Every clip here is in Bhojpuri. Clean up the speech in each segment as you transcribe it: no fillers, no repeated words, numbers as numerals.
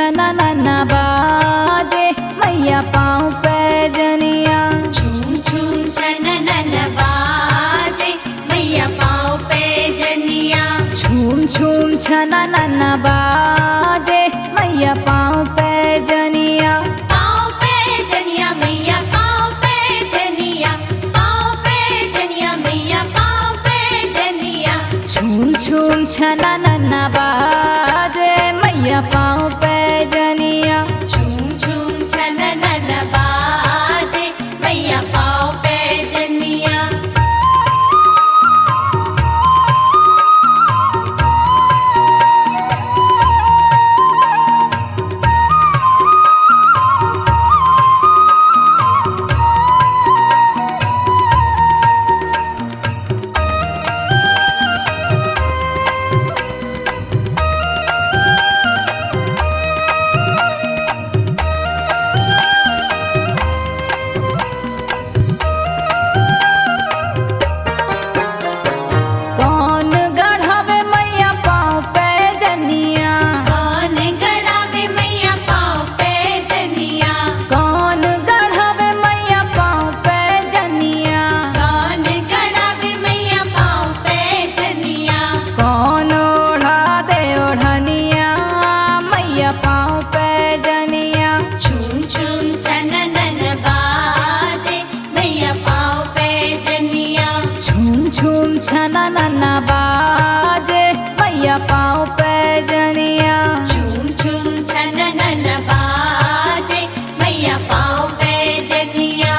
छना नन्ना बाजे मैया पाँव पैजनिया। झूम झूम छना नन्ना बाजे मैया पाँव पैजनिया। झूम झूम छना नन्ना बाजे मैया पाँव पैजनिया। पाँव पैजनिया मैया पाँव पैजनिया। पाँव पैजनिया मैया पाँव पैजनिया। झूम झूम छना नन्ना बाजे मैया पाँव पैजनिया। झूम झूम छना नन्ना बाजे मैया पाँव पैजनिया। कौन गढ़ावे मैया पाँव पैजनिया। कौन गढ़ावे मैया पाँव पैजनिया। कौन गढ़ावे मैया पाँव पैजनिया। कौन गढ़ावे मैया पाँव पैजनिया। कौन ओढ़ा दे ओढ़निया मैया पाँव पैजनिया। झूम झूम छना नन्ना बाजे मैया पाँव पैजनिया। झूम झूम छना नन्ना बाजे मैया पाँव पैजनिया। झूम झूम छना नन्ना बाजे मैया पाँव पैजनिया।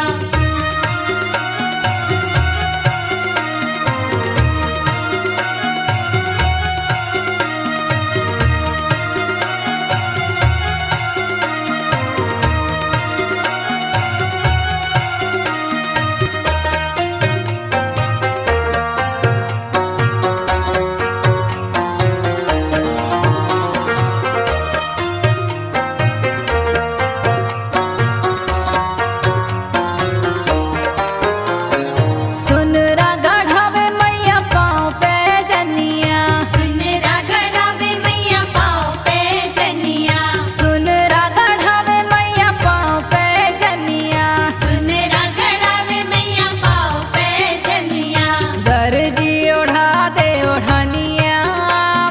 सुनरा गढ़ावे मैया पाँव पैजनिया। सुनरा गढ़ावे मैया पाँव पैजनिया। सुनरा गढ़ावे मैया पाँव पैजनिया। सुनरा गढ़ावे मैया पाँव पैजनिया। दर्जी ओढ़ा दे ओढ़निया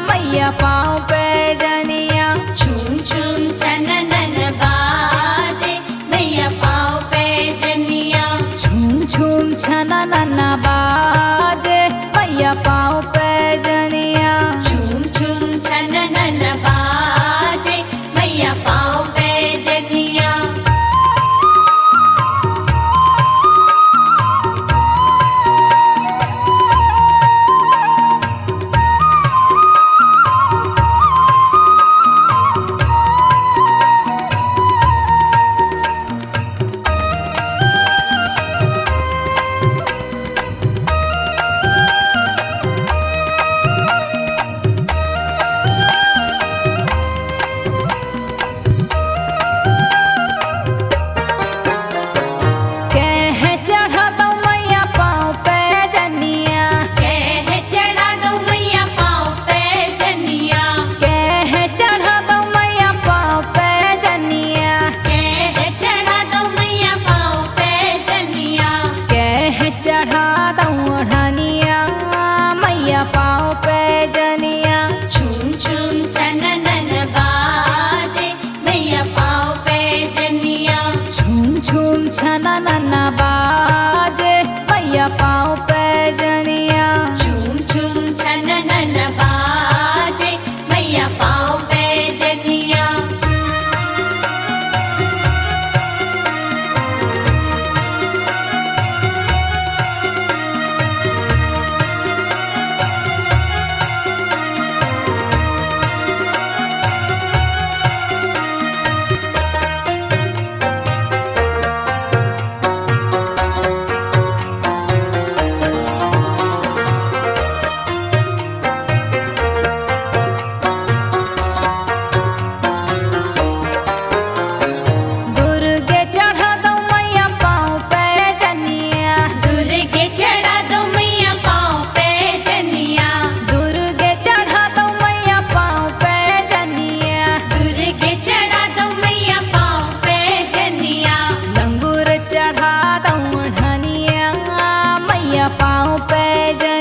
मैया पाँव पैजनिया। झूम झूम छना नन्ना बाजे मैया पाँव पैजनिया। झूम झूम छना नन्ना बाजे मैया पाँव पैजनिया। झूम झूम छना नन्ना बाजे मैया पाँव पैजनिया। कह चढ़ा दो मैया पाँव पैजनिया। कह चढ़ा दो मैया पाँव पैजनिया। कह चढ़ा दो मैया पाँव पैजनिया। कह चढ़ा दो मैया पाँव पैजनिया। कह चढ़ा दो ओढ़निया मैया पाँव पैजनिया। झूम झूम छना नन्ना बाजे मैया पाँव पैजनिया। झूम झूम छना नन्ना बाजे मैया पाँव पैजनिया। झूम झूम छना नन्ना बाजे मैया पाँव पैजनिया।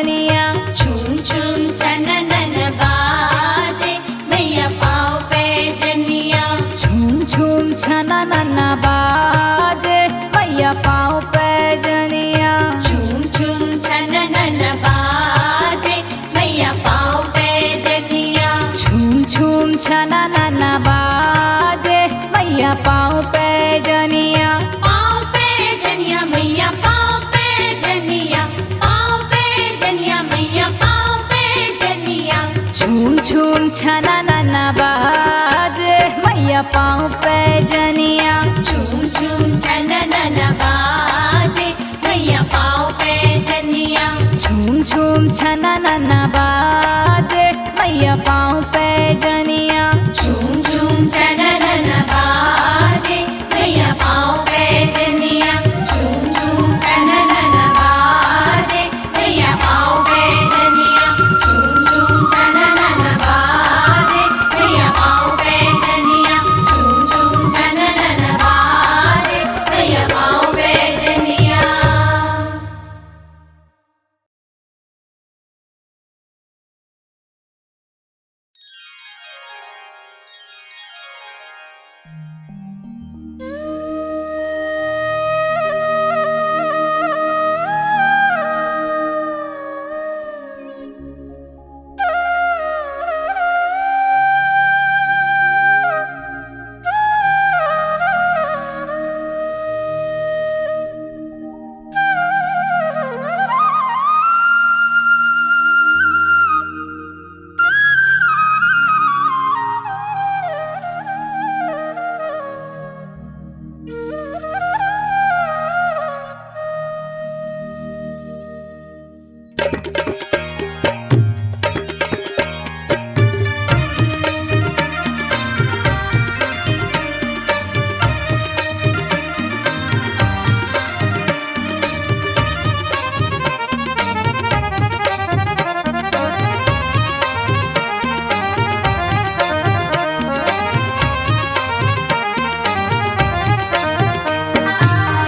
जनिया झूम झूम छननन बाजे मैया पाँव पे जनिया झूम झूम छना नन्ना बाजे मैया पाँव पे जनिया झूम झूम छननन बाजे मैया पाँव पे जनिया झूम झूम छना नन्ना बाजे मैया पाँव पे जनिया पाँव पे जनिया मैया पाँव पे जनिया पाँव पे जनिया मैया पाँव पे जनिया झूम झूम छना नन्ना बाजे मैया पाँव पे जनिया झूम झूम छननन बाजे मैया पाँव पे जनिया झूम झूम छना नन्ना बाजे मैया पाँव पे जनिया झूम झूम छननन बाजे मैया पाँव पे जनिया झूम झूम छननन बाजे मैया पाँव पे जनिया झूम झूम छननन बाजे मैया पाँव पे जनिया झूम झूम छननन बाजे मैया पाँव पे जनिया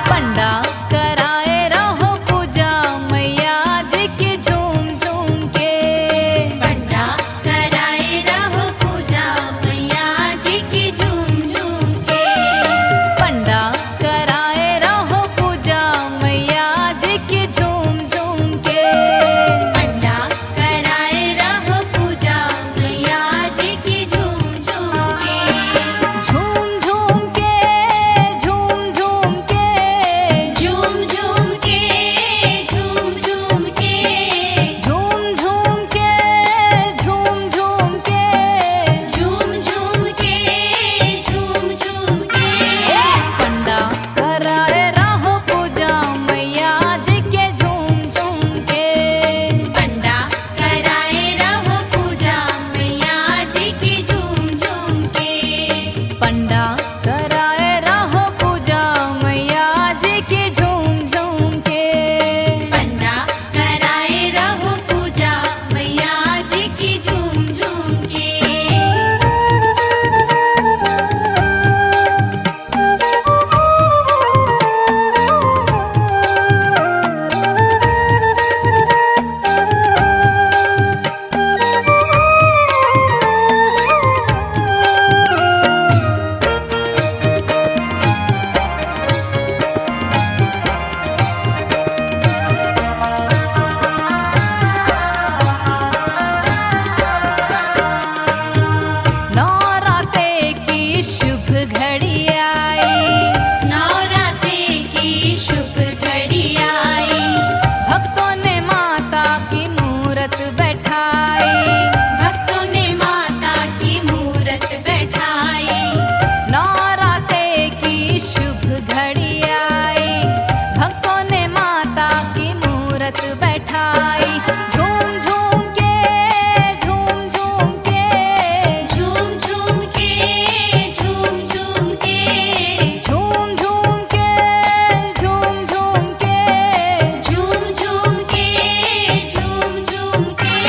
पंडा कराए रहो पूजा मैया जी की झूम झूम के पंडा कराए रहो पूजा मैया जी की झूम झूम के पंडा कराए रहो पूजा मैया जी की झूम झूम के पंडा कराए रहो पूजा मैया जी की झूम झूम के झूम झूम के झूम झूम के झूम झूम के झूम झूम के झूम झूम के झूम झूम के झूम झूम के झूम झूम के पंडा कराए रहो पूजा मैया जी के झूम झूम के पंडा कराए रहो पूजा मैया जी की झूम झूम के पंडा कराए रहो पूजा मैया जी की झूम झूम के पंडा कराए रहो पूजा मैया जी की झूम झूम के नौराते की शुभ घड़ी आई नवरात्रि की शुभ घड़ी आई भक्तों ने माता की मूरत बैठाई भक्तों ने माता की मूरत बैठाई नौराते की शुभ घड़ी आई भक्तों ने माता की मूरत बैठाई झूम झूम के झूम झूम के झूम झूम के झूम झूम के झूम झूम के झूम झूम के झूम झूम के झूम झूम के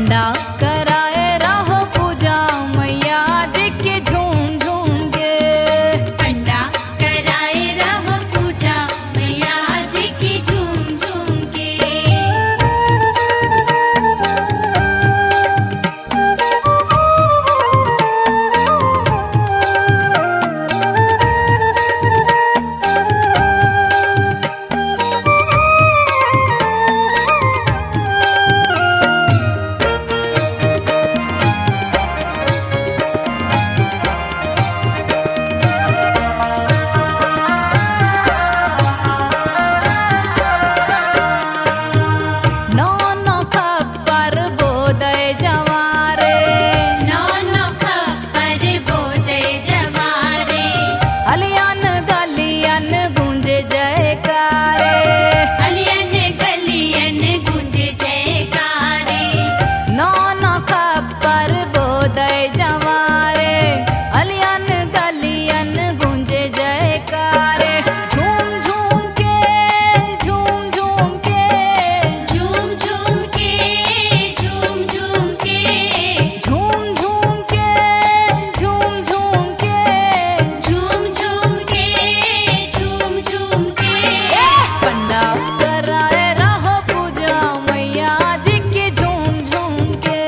पंडा कराए रहो पूजा मैया जी के झूम झूम के। पंडा कराए रहो पूजा मैया जी की झूम झूम के। नौ नौ खप्पर बोदय जवारे, नौ नौ खप्पर बोदे जवारे, अलियन गलियन गूंजे जयकारे। अलियन गलियन गूंज जयकारे। नौ नौ खप्पर बोदय जवारे, अलियन गलियन गूंजे जयकारे। झूम झूम के झूम झूम के, झूम झूम के झूम झूम के, झूम झूम के झूम झूम के। झूम झूम के झूम झूम के। पंडा कराए रहो पूजा मैया जी के झूम झूम के।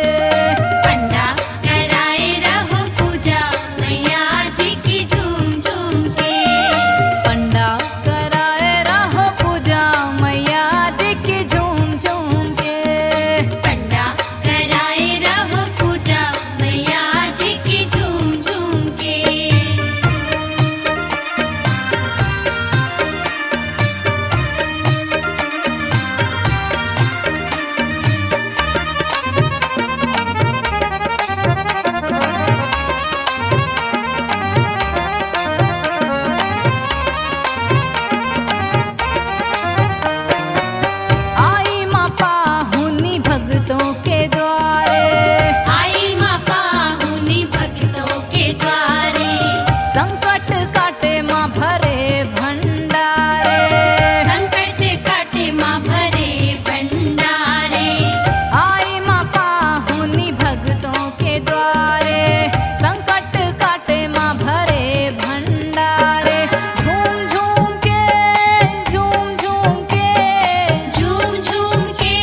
पंडा कराए रहो पूजा मैया जी की झूम झूम के। पंडा कराए रहो पूजा मैया जी के झूम झूम के। पंडा कराए रहो पूजा मैया जी की झूम झूम के। आई माँ पाहुनी भक्तों के द्वारे, आई माँ पाहुनी भक्तों के द्वारे। संकट काटे माँ भरे भंडारे। संकट काटे माँ भरे भंडारे। आई माँ पाहुनी भक्तों के द्वारे, संकट काटे माँ भरे भंडारे। झूम झूम के झूम झूम के, झूम झूम के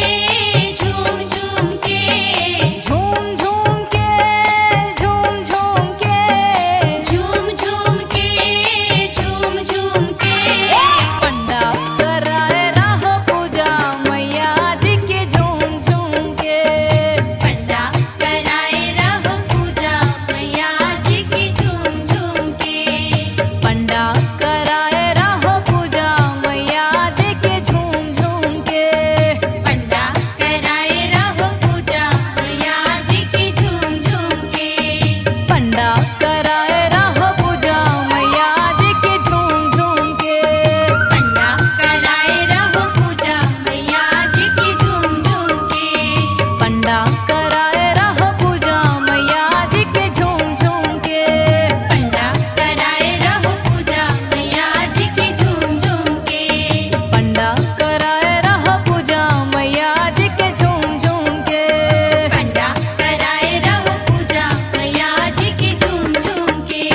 झूम झूम के, झूम झूम के झूम झूम के। झूम झूम के झूम झूम के। पंडा कराए रहो पूजा मैया जी के झूम झूम के। पंडा कराए रहो पूजा मैया जी की झूम झूम के। पंडा कराए रहो पूजा मैया जी के झूम झूम के। पंडा कराए रहो पूजा मैया जी की झूम झूम के। पंडा कराए रहो पूजा मैया जी के झूम झूम के। पंडा कराए रहो पूजा मैया जी की झूम झूम के। पंडा कराए रहो पूजा मैया जी के झूम झूम के। पंडा कराए रहो पूजा मैया जी की झूम झूम के। पंडा कराए रहो पूजा मैया जी के झूम झूम के। पंडा कराए रहो पूजा मैया जी की झूम झूम के।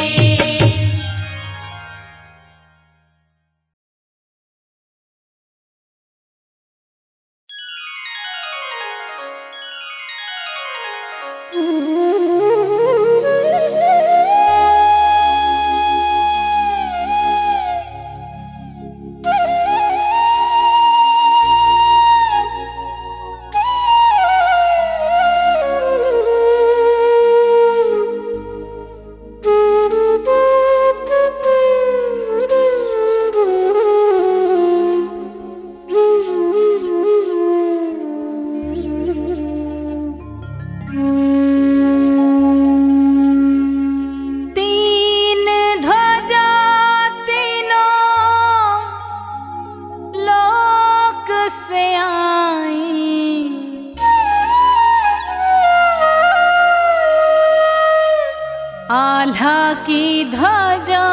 आल्हा की ध्वजा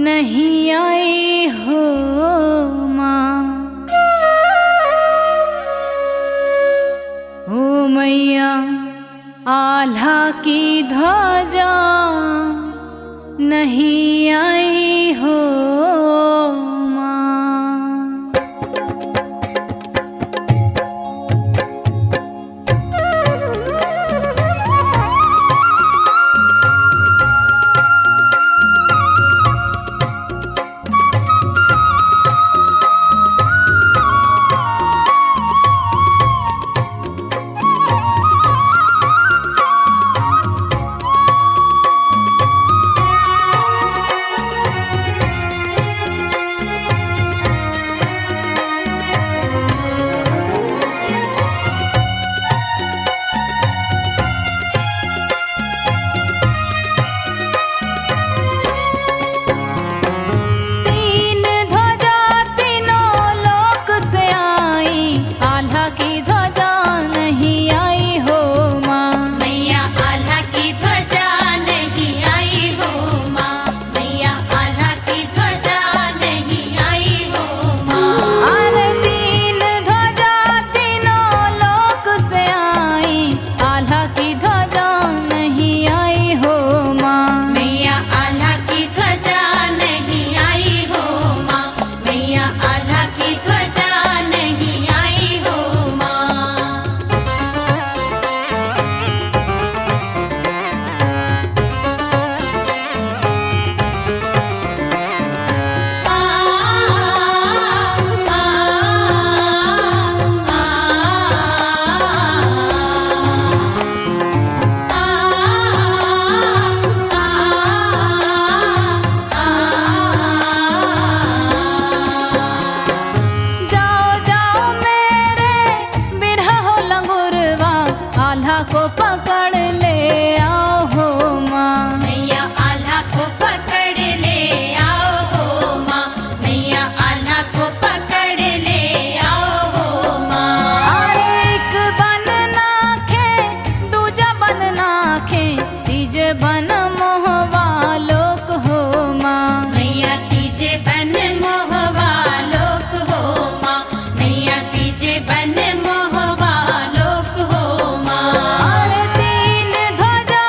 नहीं आई हो माँ, ओ मैया मैया आल्हा की ध्वजा नहीं आई हो माँ। तीन ध्वजा तीनों लोक से आई, आल्हा की ध्वजा नहीं आई हो माँ। मैया आल्हा की ध्वजा नहीं आई हो माँ। मैया आल्हा की ध्वजा नहीं आई हो माँ। अरे तीन ध्वजा तीनों लोक से आई, आल्हा की ध्वजा नहीं आई हो माँ। मैया आल्हा की ध्वजा नहीं आई हो माँ। मैया आल्हा की ध्वजा नहीं आई हो माँ। जाओ जाओ मेरे बिरहा हो लंगुरवा, आल्हा को पकड़ ले आओ हो माँ। मैया आल्हा को पकड़ ले आओ हो माँ। मैया आल्हा को पकड़ ले आओ हो माँ। अरे एक बन नाखे दूजा बन नाखे, तीजे बन मोहवा लोक हो माँ। मैया तीजे बन मोहवा लोक हो माँ। मैया तीजे बन मोहवा लोक हो माँ। अरे तीन ध्वजा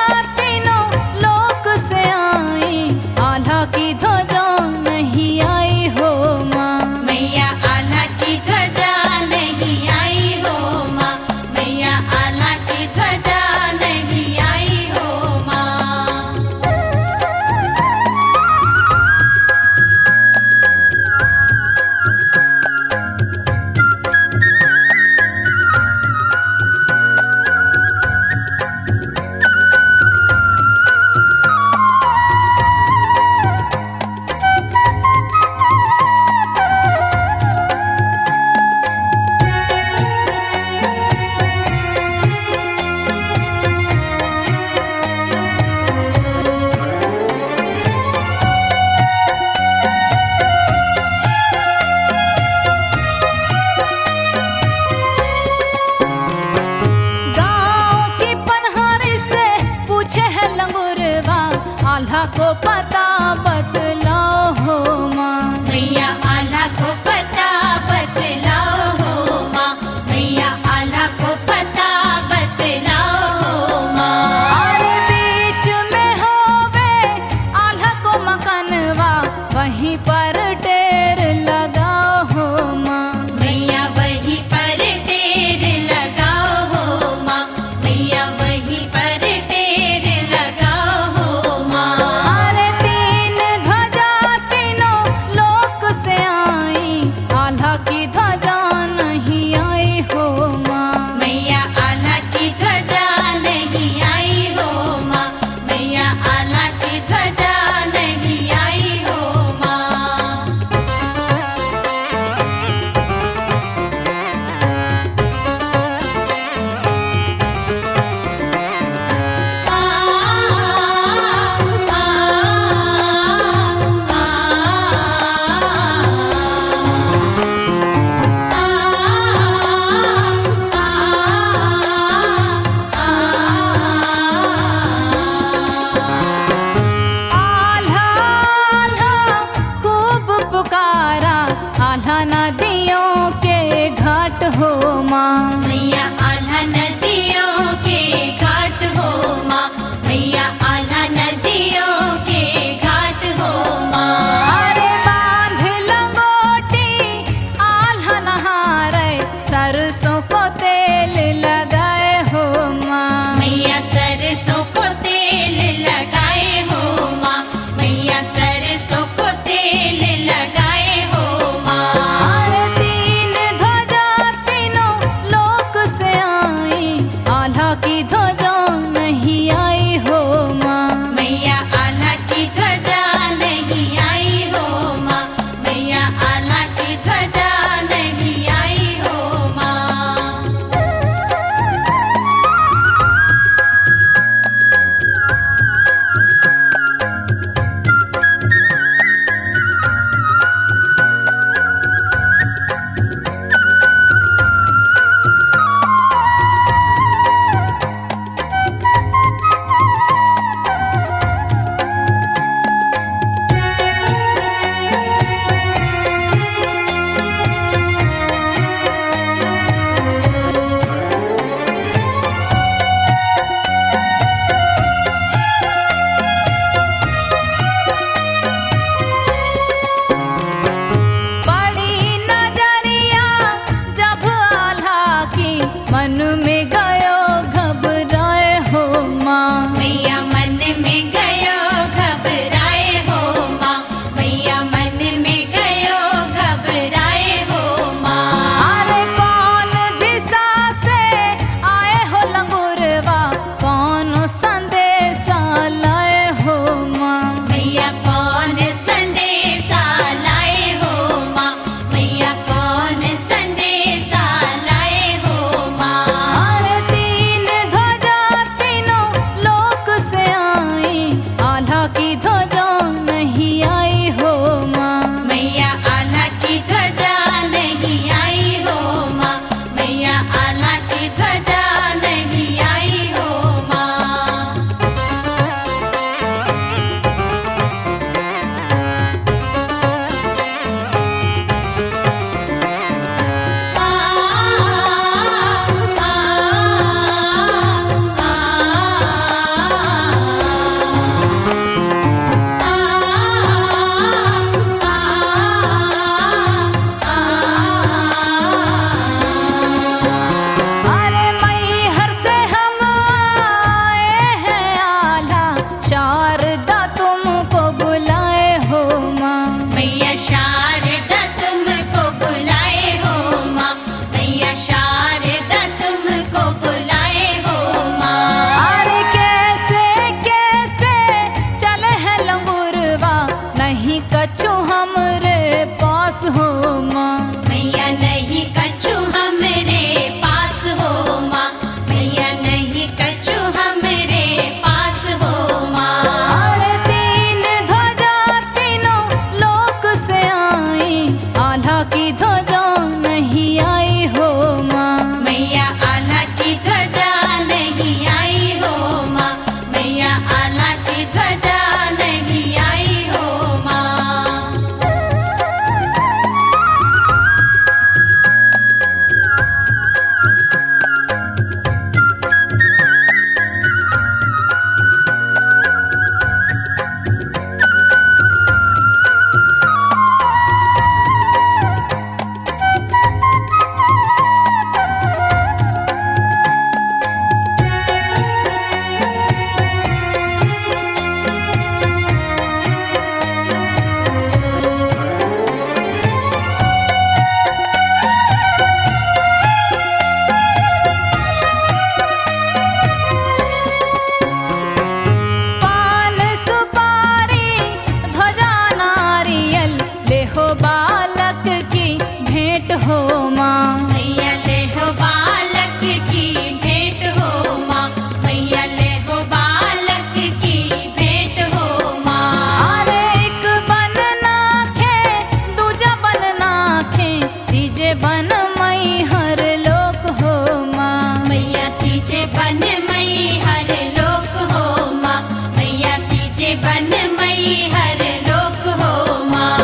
हर लोक हो माँ।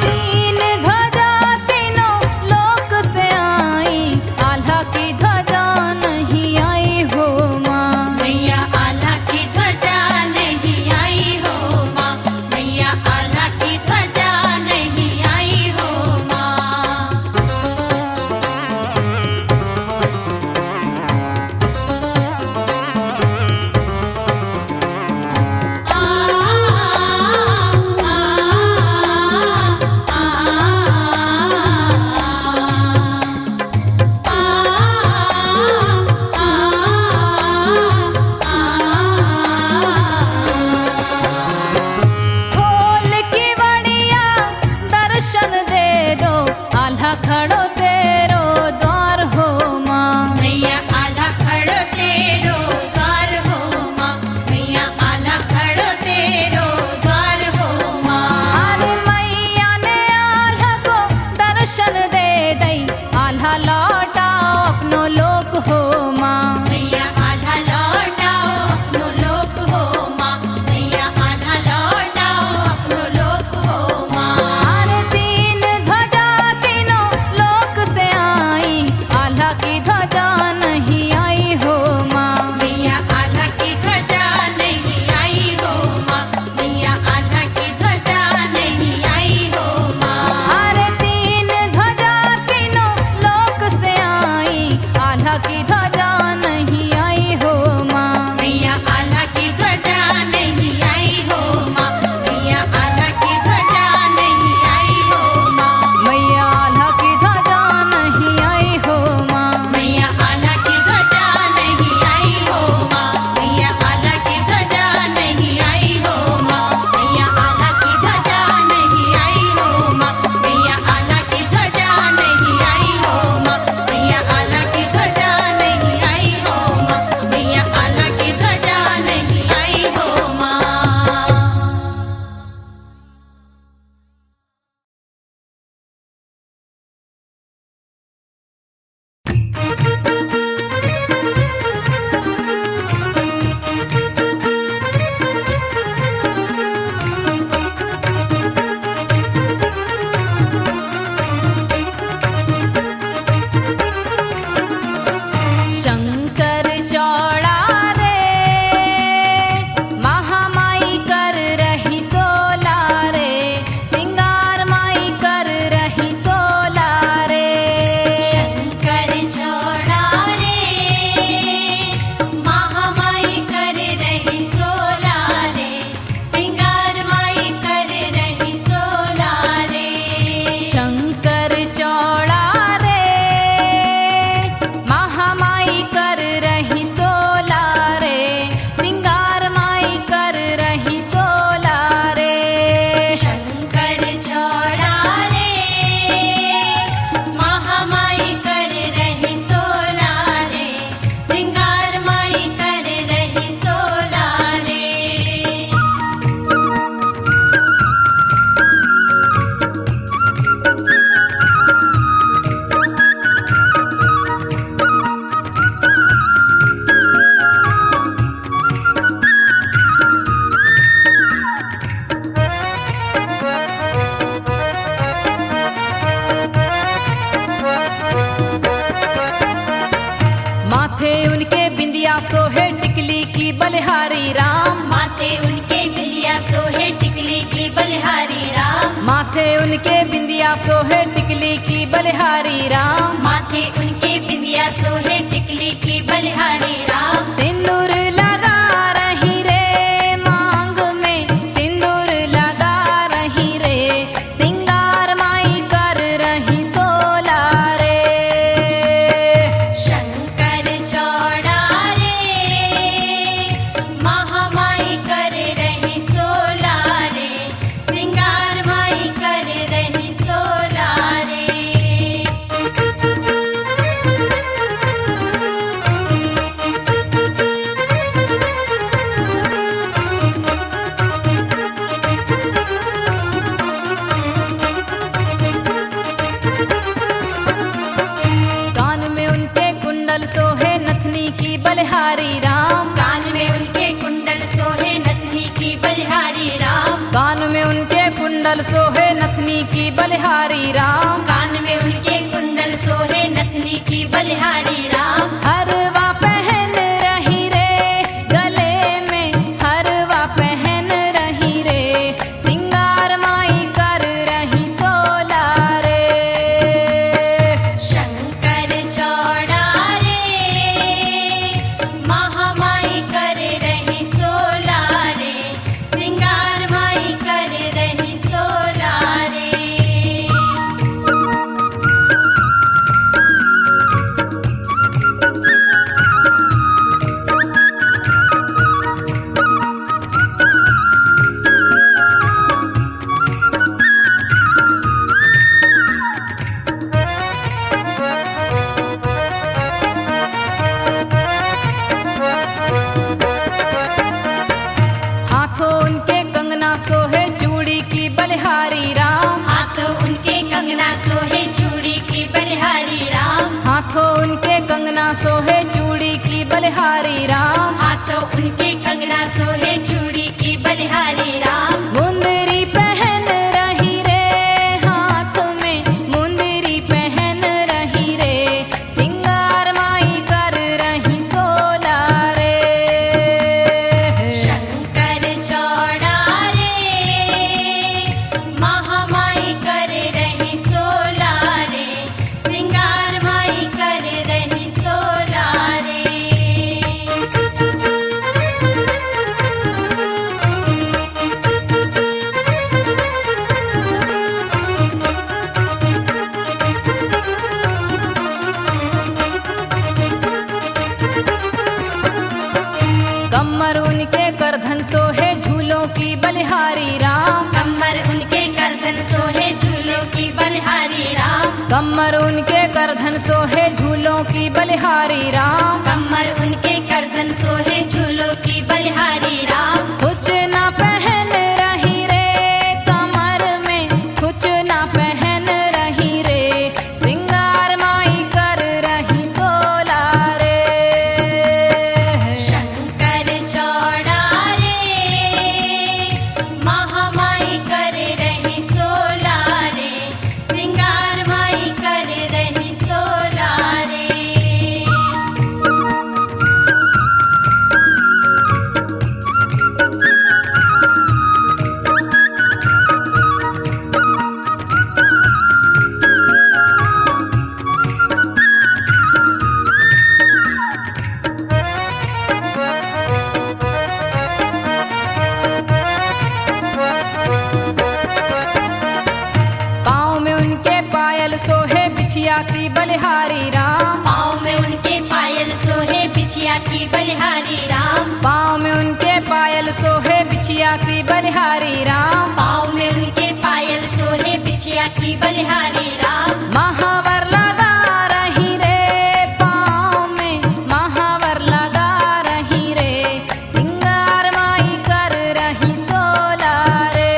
तीन ध्वजा तीनों लोक से आई, आल्हा की ध्वजा नहीं आई हो माँ। मैया आल्हा की ध्वजा नहीं आई हो माँ। मैया आल्हा की ध्वजा नहीं आई हो माँ। खोल की बड़िया दर्शन दे दो, आल्हा खड़ो तेरो द्वार हो माँ। मैया आल्हा खड़ो तेरो द्वार हो माँ। मैया आल्हा खड़ो तेरो द्वार हो माँ। अरे मैया ने आल्हा को दर्शन दे दई, आल्हा लौटाओ अपनो लोक हो माँ। मैया आल्हा लौटाओ अपनो लोक हो माँ। मैया आल्हा लौटाओ अपनो लोक हो माँ। अरे तीन ध्वजा तीनों लोक से आई, आल्हा की ध्वजा नहीं आई हो माँ। मैया आल्हा की ध्वजा नहीं आई हो माँ। मैया आल्हा की ध्वजा नहीं आई हो माँ। अरे तीन ध्वजा तीनों लोक से आई, आल्हा की ध्वजा नहीं आई हो माँ। मैया आल्हा की ध्वजा नहीं आई हो माँ। मैया आल्हा की ध्वजा नहीं आई हो माँ। मैया आल्हा की ध्वजा नहीं आई हो माँ। मैया आल्हा की ध्वजा नहीं आई हो माँ। मैया आल्हा की ध्वजा नहीं आई हो माँ। मैया आल्हा की ध्वजा नहीं आई हो माँ। मैया आल्हा की ध्वजा नहीं आई हो माँ। मैया आल्हा की ध्वजा नहीं आई हो माँ। मैया आल्हा की ध्वजा नहीं आई हो माँ। शंकर चौड़ा रे, महामाई कर रही सोला रे, सिंगार माई कर रही सोला रे। शंकर चौड़ा रे, महामाई कर रही सोला रे, सिंगार माई कर रही सोला रे। शंकर चौड़ा रे, महामाई कर रही सोला रे, सिंगार माई कर रही सोला रे। शंकर चौड़ा रे, महामाई कर रही सोला रे, सिंगार माई कर रही सोला रे। माथे उनके बिंदिया सोहे टिकली की बलिहारी राम। माथे उनके बिंदिया सोहे टिकली की बलिहारी राम। माथे उनके बिंदिया सोहे टिकली की बलिहारी राम। माथे उनके बिंदिया सोहे टिकली की बलिहारी राम। सिंदूर लगा रही रे मांग में, सिंदूर लगा रही रे, सिंगार माई कर रही सोला रे। शंकर चौड़ा रे, महामाई कर रही सोला रे, सिंगार माई कर रही सोला रे। कुंडल सोहे नथनी की बलिहारी राम। कान में उनके कुंडल सोहे नथनी की बलिहारी राम। हरवा पहन रही रे गले में, हरवा पहन रही रे सिंगार माई कर रही सोला रे। शंकर चौड़ा रे महामाई कर रही सोला रे, सिंगार माई कर रही सोला रे। हाथों उनके कंगना सोहे चूड़ी की बलिहारी राम। हाथों उनके कंगना सोहे चूड़ी की बलिहारी राम। हाथों उनके कंगना सोहे चूड़ी की बलिहारी राम। हाथों उनके कंगना सोहे चूड़ी की बलिहारी राम। मुंदरी पहन रही रे हाथ में, मुंदरी पहन रही रे सिंगार माई कर रही सोला रे। शंकर चौड़ा रे महामाई कर रही सोला रे, सिंगार माई कर रही सोला रे। कमर उनके करधन सोहे झूलों की बलिहारी राम। कमर उनके करधन सोहे झूलों की बलिहारी राम। कमर उनके करधन सोहे झूलों की बलिहारी राम। कमर उनके करधन सोहे झूलों की बलिहारी राम। कुछ ना पहन रही रे कमर में, कुछ ना पहन रही रे सिंगार माई कर रही सोला रे। शंकर चौड़ा रे महामाई कर रही सोला रे, सिंगार माई कर रही सोला रे। पाँव में उनके पायल सोहे बिछिया की बलिहारी राम। पाँव में उनके पायल सोहे बिछिया की बलिहारी राम। पाँव में उनके पायल सोहे बिछिया की बलिहारी राम। पाँव में उनके पायल सोहे बिछिया की बलिहारी राम। महावर लगा रही रे पाँव में, महावर लगा रही रे सिंगार माई कर रही सोला रे।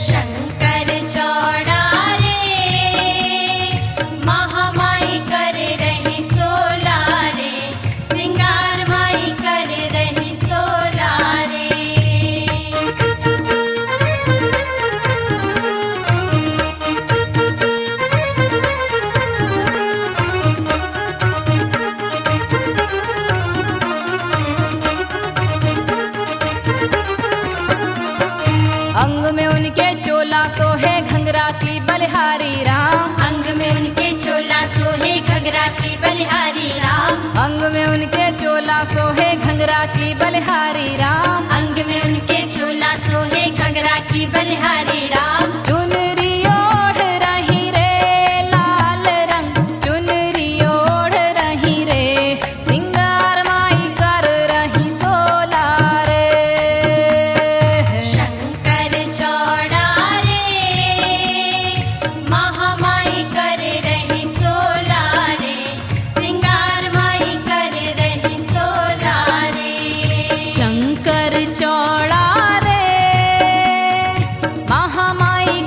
शंकर चौड़ा रे महामाई कर रही सोला रे, सिंगार माई कर रही सोला रे। अंग में उनके चोला सोहे घंगरा की बलिहारी राम। अंग में उनके चोला सोहे घगरा की बलिहारी राम। अंग में उनके चोला सोहे घंगरा की बलिहारी राम। अंग में उनके चोला सोहे घगरा की बलिहारी राम। चुनरी ओढ़ रही रे लाल रंग, चुनरी ओढ़ रही रे सिंगार माई कर रही सोला रे। शंकर चौड़ा रे महामाई कर रही सोला रे, सिंगार माई कर रही सोला रे। शंकर चौड़ा रे महामाई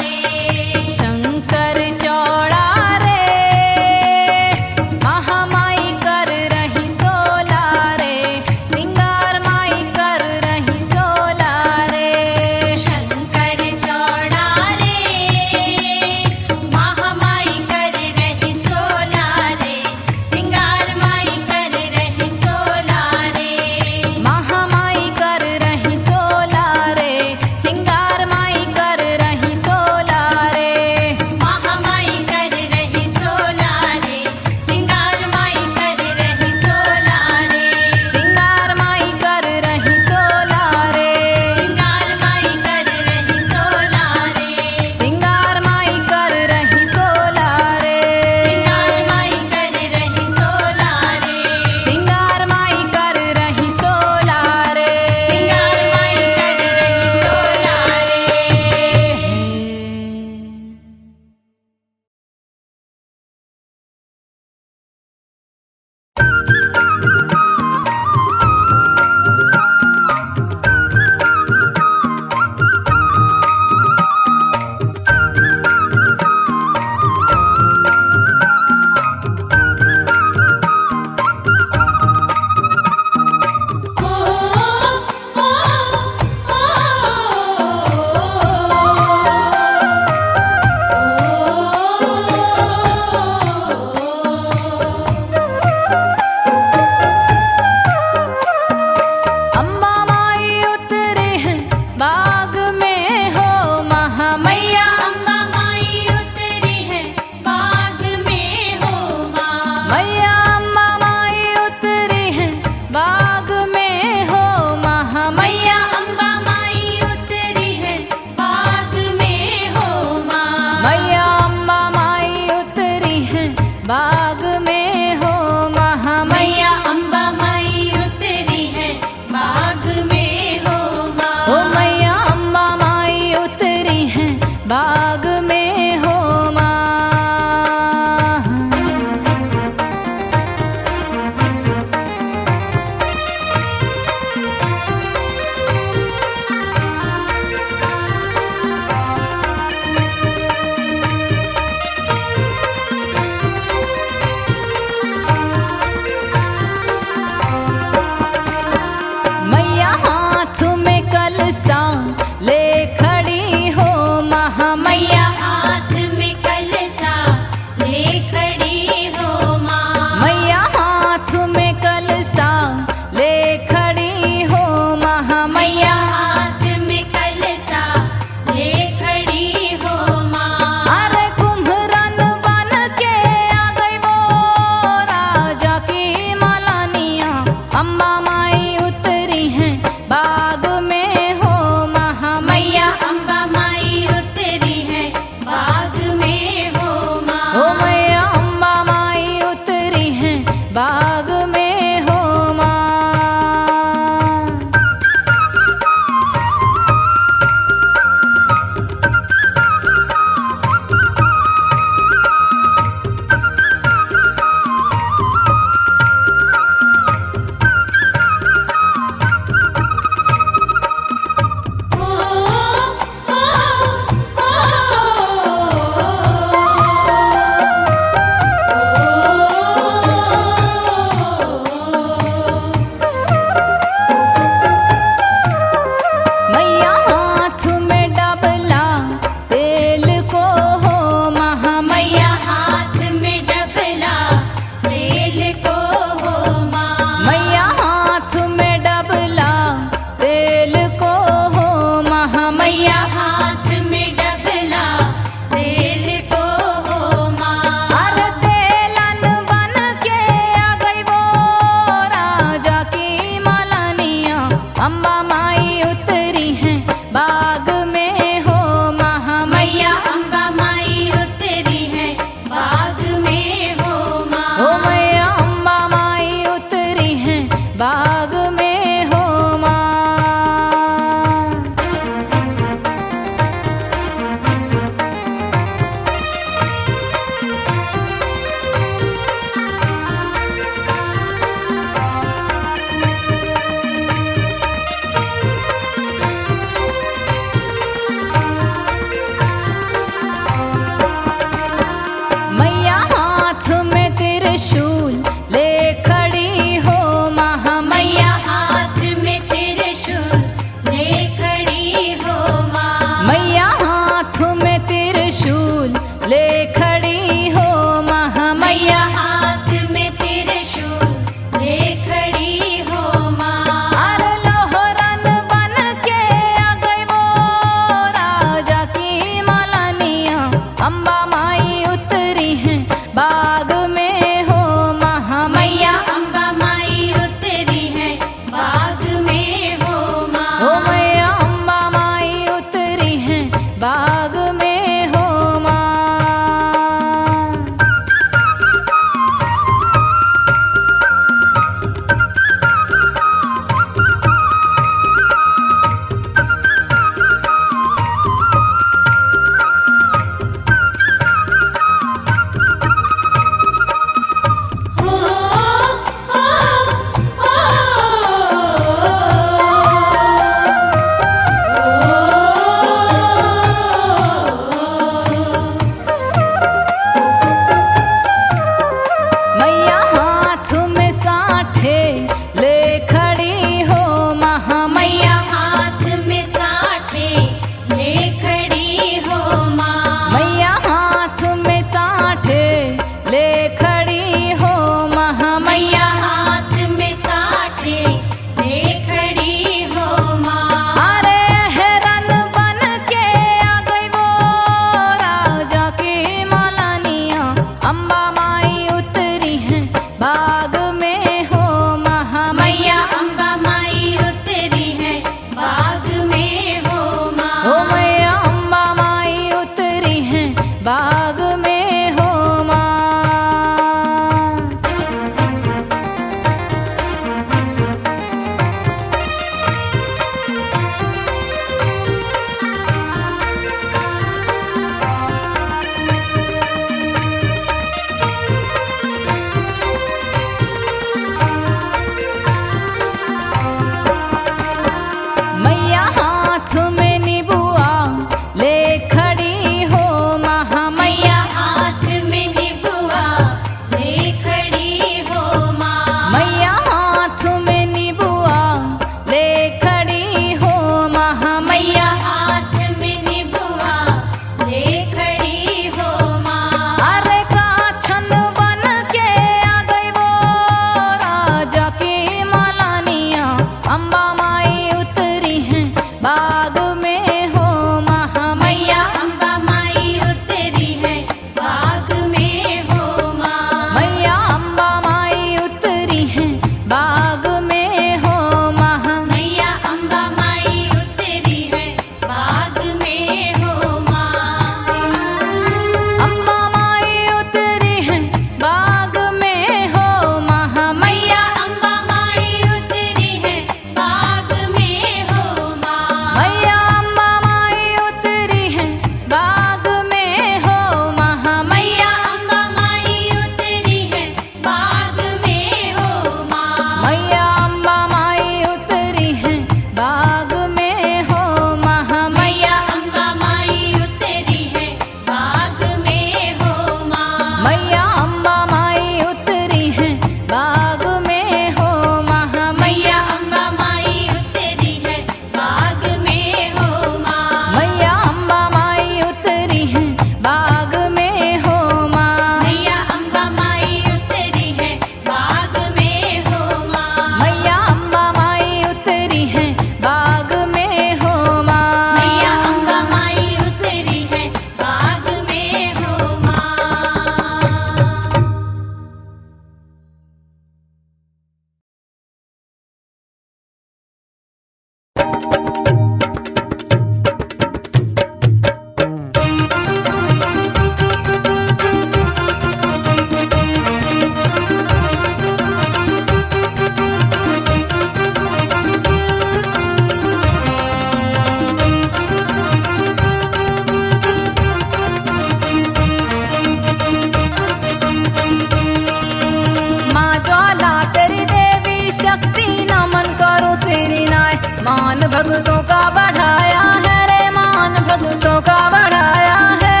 भक्तों का बढ़ाया है रे, मान भक्तों का बढ़ाया है।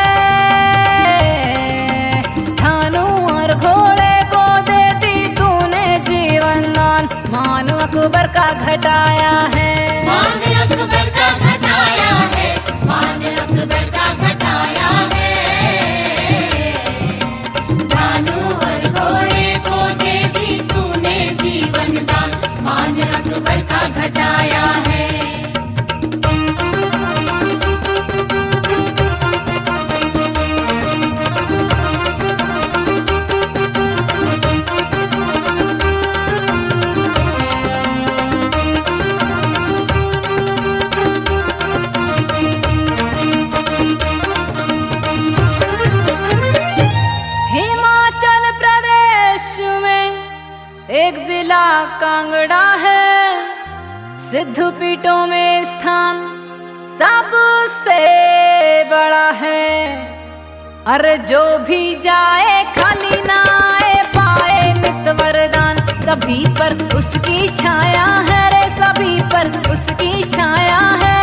थानू और घोड़े को देती तूने जीवन दान, मान अकबर का घटाया है। मान अकबर का घटाया है, मान अकबर का घटाया है। भानु और घोड़े को दे दी तूने जीवन दान, मान अकबर का घटाया है। हिमाचल प्रदेश में एक जिला कांगड़ा है, सिद्ध पीठों में स्थान सबसे बड़ा है। अरे जो भी जाए खाली ना आए, पाए नित वरदान, सभी पर उसकी छाया है रे, सभी पर उसकी छाया है।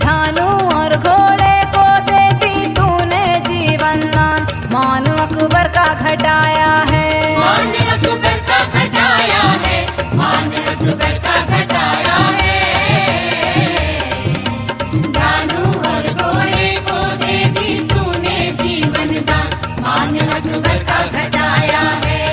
थानू और घोड़े को देती तूने जीवन दान, मान अकबर का घटाया है। मान अकबर का घटाया है, मान अकबर का घटाया है। भानु और घोड़े को दे दी तूने जीवन दान, मान अकबर का घटाया है।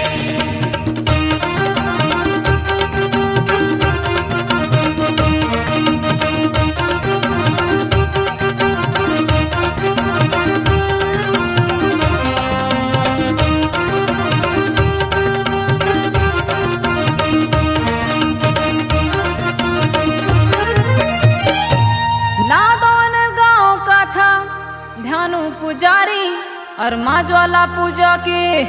नादौन गांव का था ध्यानु पुजारी, और माँ ज्वाला पूजा की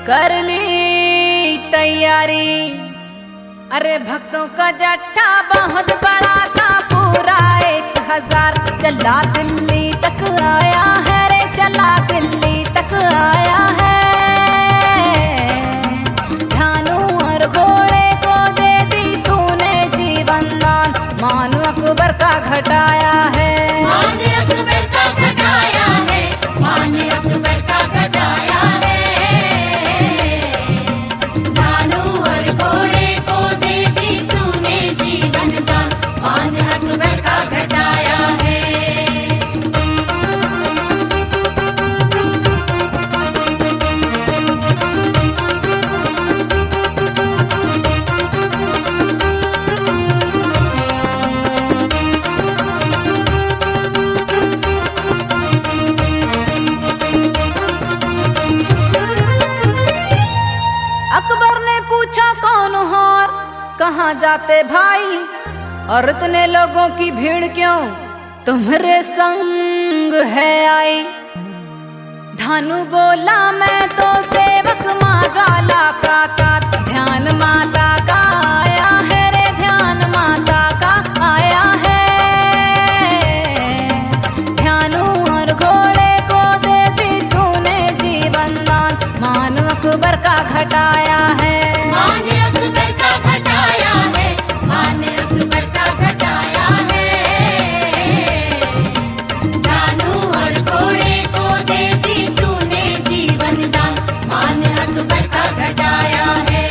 कर ली तैयारी। अरे भक्तों का जट्ठा बहुत बड़ा था, पूरा 1000, चला दिल्ली तक आया है रे, चला दिल्ली तक आया है। ध्यानु और घोड़े को दे दी तूने जीवन दान, मान अकबर का घटाया है। मान अकबर का घटाया है, मान अकबर का घटाया है। भानु और घोड़े को दे दी तूने जीवन दान, मान अकबर का घटाया है। अकबर ने पूछा कौन हो और कहाँ जाते भाई, और इतने लोगों की भीड़ क्यों तुम्हारे संग है आई। धानु बोला मैं तो सेवक माँ ज्वाला का ध्यान माता का आया है रे, ध्यान माता का आया है। ध्यानु और घोड़े को देती तूने जीवन दान, मान अकबर का घटाया है। मान अकबर का घटाया है, मान अकबर का घटाया है। भानु और घोड़े को दे दी तूने जीवन दान, मान अकबर का घटाया है।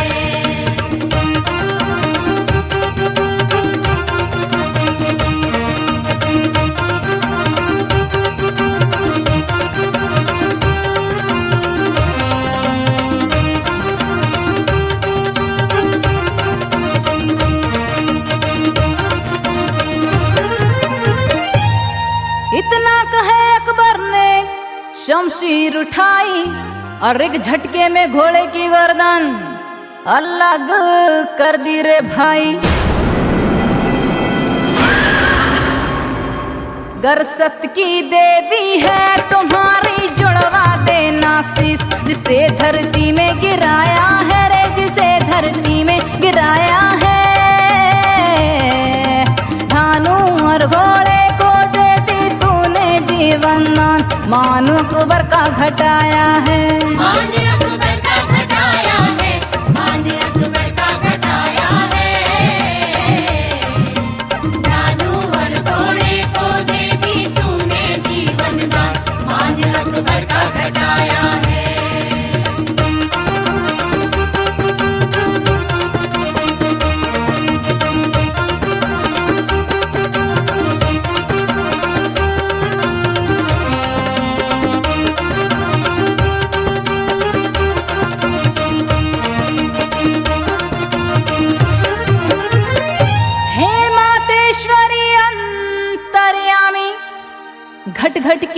इतना कहे अकबर ने शमशीर उठाई, और एक झटके में घोड़े की गर्दन अलग कर दी रे भाई। गर सत की देवी है तुम्हारी, जुड़वा देना शीश, जिसे धरती में गिराया है रे, जिसे धरती में गिराया है। धानु और घोड़े को देती तूने जीवन दान, मान अकबर का घटाया है। मान अकबर का घटाया है, मान अकबर का घटाया है।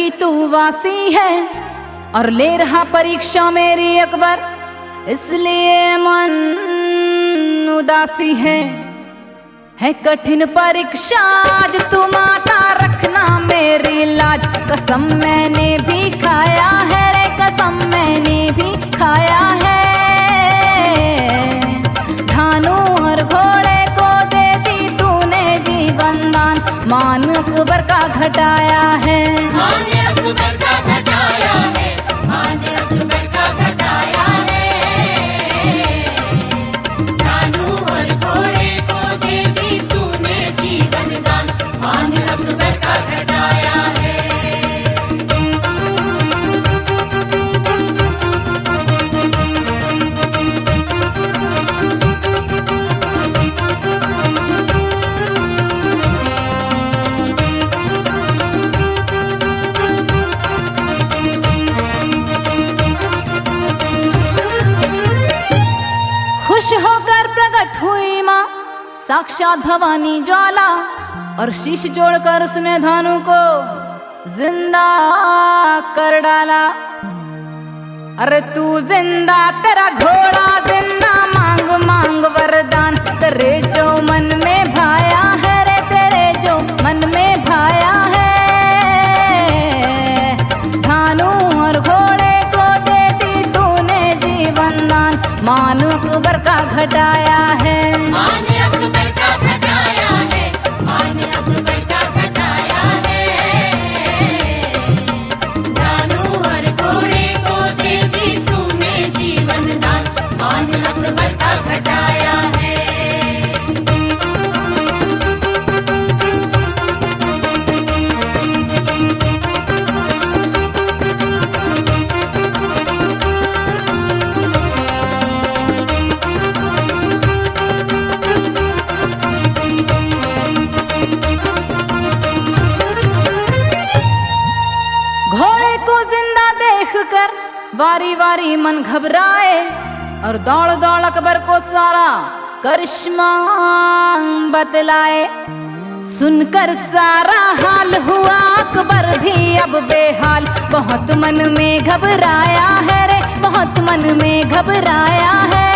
की तू वासी है और ले रहा परीक्षा मेरी अकबर, इसलिए मन उदासी है कठिन परीक्षा आज तू माता रखना मेरी लाज। कसम मैंने भी खाया है रे, कसम मैंने भी खाया है, धानू और घोड़े को दे दी तूने जीवन दान, मान अकबर का घटाया है, मान अकबर का घटाया है, मान अकबर का घटाया है, धानू और घोड़े को दे दी तूने जीवन दान, मान अकबर का घटाया है। खुश होकर प्रकट हुई माँ साक्षात भवानी ज्वाला, और शीश जोड़कर उसने धानु को जिंदा कर डाला। अरे तू जिंदा तेरा घोड़ा जिंदा, मांग मांग वरदान, तेरे जो मन में भाया है रे, तेरे जो मन में भाया है, धानु और घोड़े को दे दी तूने जीवन दान, मान अकबर का घटाया है, मान अकबर का घटाया है, मान अकबर का घटाया है, धानू और घोड़े को दे दी तूने जीवन दान, मान अकबर का घटाया है। घोड़े को जिंदा देखकर वारी वारी मन घबराए, और दौड़ दौड़ अकबर को सारा करिश्मा बतलाए। सुनकर सारा हाल हुआ अकबर भी अब बेहाल, बहुत मन में घबराया है रे, बहुत मन में घबराया है,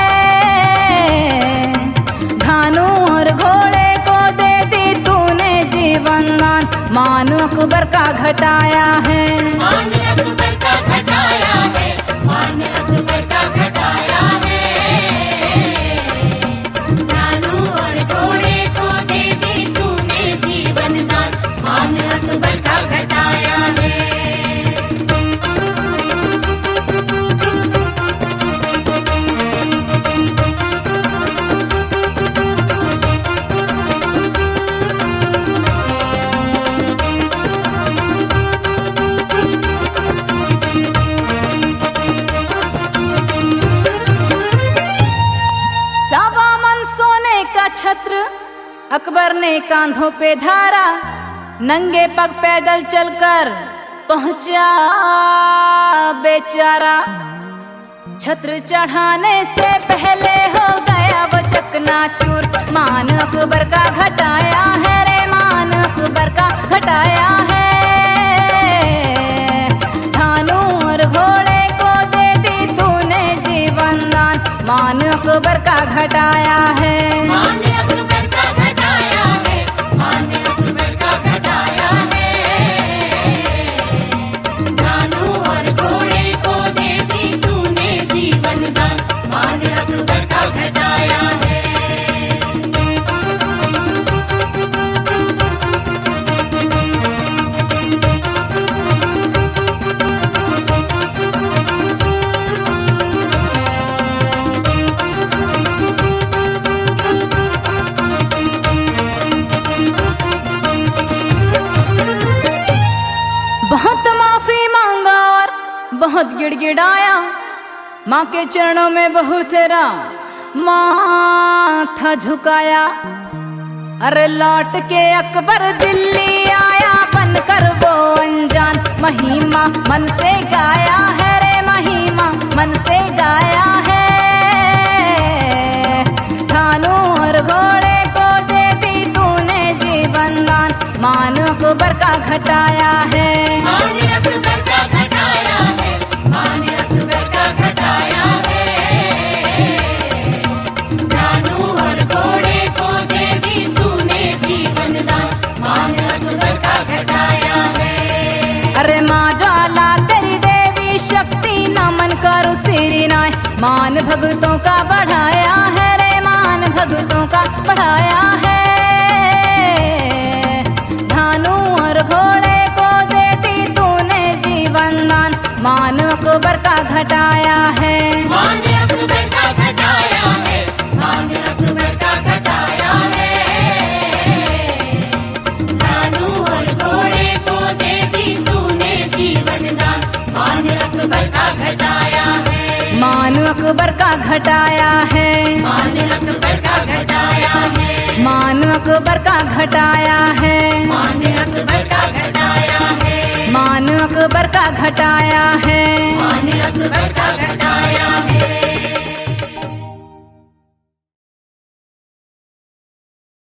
धानु और घोड़े को दे दी तूने जीवन दान, मान अकबर का घटाया है, मान अकबर का घटाया है, मान अकबर का घटाया है, धानू और घोड़े को दे दी तूने जीवन दान, मान अकबर का घटाया है। सावा मन सोने का छत्र अकबर ने कांधों पे धारा, नंगे पग पैदल चलकर पहुंचा बेचारा, छत्र चढ़ाने से पहले हो गया वो चकनाचूर, मान अकबर का घटाया है रे, मान अकबर का घटाया है, धानु और घोड़े को दे दी तूने जीवन दान, मान अकबर का घटाया है, मान अकबर का घटाया है, मान अकबर का घटाया है, धानू और घोड़े को दे दी तूने जीवन दान, मान अकबर का घटाया है। बहुत माफी मांगा और बहुत गिड़गिड़ाया, माँ के चरणों में बहु तेरा माथा झुकाया। अरे लौट के अकबर दिल्ली आया, बनकर वो अनजान, महिमा मन से गाया है रे, महिमा मन से गाया है, थानू और घोड़े को दे दी तूने जीवन दान, मान अकबर का घटाया है। मान भक्तों का बढ़ाया है रे, मान भक्तों का बढ़ाया है। धानु और घोड़े को देती तूने जीवन दान, मान अकबर का घटाया है। मान अकबर का घटाया है, मान अकबर का घटाया है। भानु और घोड़े को देती तूने जीवन दान, मान अकबर का घटाया है। मान अकबर का घटाया है, मान अकबर का घटाया है, मान अकबर का घटाया है, मान अकबर का घटाया है, मान अकबर का घटाया है। मान अकबर का घटाया है।